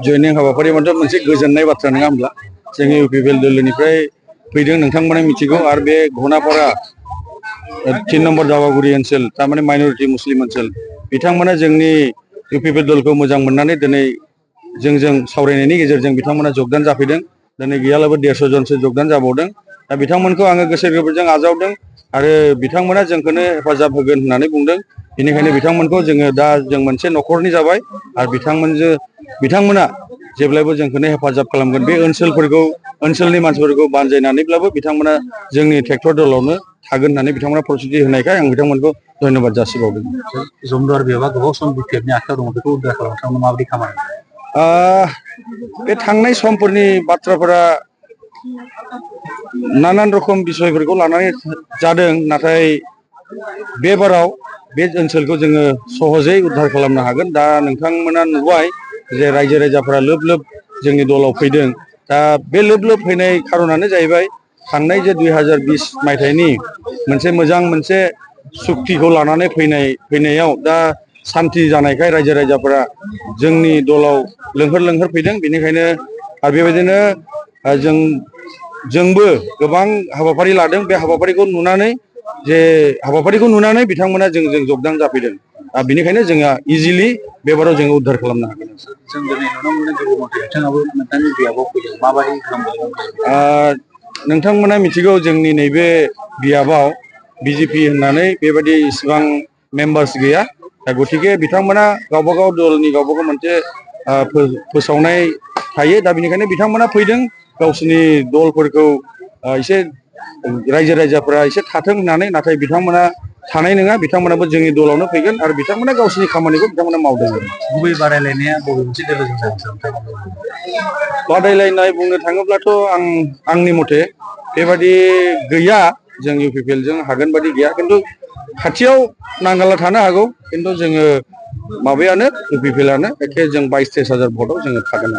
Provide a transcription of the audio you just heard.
जयनिं हाबाफारि मोनसे गोजोननाय बाथ्रा नङा होमब्ला जोंनि इउपिपिएल दलनिफ्राय फैदों नोंथांमोना मिथिगौ आरो बे घनापारा 3 नम्बर दावागुरि ओनसोल तारमाने माइनरिटि मुस्लिम ओनसोल बिथांमोना जोंनि इउपिपिएल दलखौ मोजां मोननानै दिनै जोंजों सावरायनायनि गेजेरजों बिथांमोना जगदान जाफैदों दिनै गैयालाबो 150 जनसो जगदान जाबावदों दा बिथांमोनखौ आङो गोसो गोरबोजों आजावदों आरो बिथांमोना जोंखौनो हेफाजाब होगोन होननानै बुंदों बेनिखायनो बिथांमोनखौ जोङो दा जों मोनसे न'खरनि जाबाय आरो बिथांमोना जेब्लायबो जोंखौनो हेफाजाब खालामगोन बे ओनसोलनि मानसिफोरखौ बानजायनानैब्लाबो बिथांमोना जोंनि ट्रेक्टर दलावनो थागोन होननानै बिथांमोना प्रतिश्रुति होनायखाय आं बिथांमोनखौ धन्यबाद जासिबावदों। जमदुवार बियाबा गोबाव सम बिपिएफनि आखायाव दङ बेखौ उद्धार खालामनो माबायदि खामानि बे थांनाय समफोरनि बाथ्राफोरा नानान रखम बिसयफोरखौ लानानै जादों नाथाय बे बाराव बे ओनसोलखौ जोङो सहजै उद्धार खालामनो हागोन दा नोंथांमोना नुबाय जे रायजो राजाफोरा लोब लोब जोंनि दलाव फैदों दा बे लोब लोब फैनाय खारनानो जाहैबाय थांनाय जे 2020 मायथाइनि मोनसे मोजां मोनसे सुक्तिखौ लानानै फैनायाव दा सान्ति जानायखाय रायजो राजाफोरा जोंनि दलाव लोंहोर फैदों बेनिखायनो आरो बेबायदिनो जोंबो गोबां हाबाफारि लादों बे हाबाफारिखौ नुनानै बिथांमोना जोंजों जगदान जाफैदों बेनिखायनो जोंहा इजिलि बेबाराव जोङो उद्धार खालामनो हागोन। जों दिनै नुनो मोनो गुबुन बिथाङाबो नोंथांनि बियाबाव फैदों माबायदि खालामदों नोंथांमोना मिथिगौ जोंनि नैबे बियाबाव बिजेपि होननानै बेबायदि इसिबां मेम्बार्स गैया दा गतिके बिथांमोना गावबा गाव दलनि गावबा गाव मोनसे फोसावनाय थायो दा बेनिखायनो बिथांमोना फैदों गावसोरनि दलफोरखौ एसे रायजो राजाफोरा एसे थाथों होननानै नाथाय बिथांमोना थानाय नङा बिथांमोनाबो जोंनि दलावनो फैगोन आरो बिथांमोना गावसोरनि खामानिखौ बिथांमोना मावदों। गुबै बादायलायनाया बबे मोनसे दोलोजों जागोन बादायलायनाय बुंनो थाङोब्लाथ' आंनि मथे बेबादि गैया जों इउपिपिएलजों हागोन बादि गैया खिन्थु खाथियाव नांगाला थानो हागौ खिन्थु जोङो माबायानो इउपिपिएलआनो एखे जों 22-23 हाजार भटआव जोङो थागोन।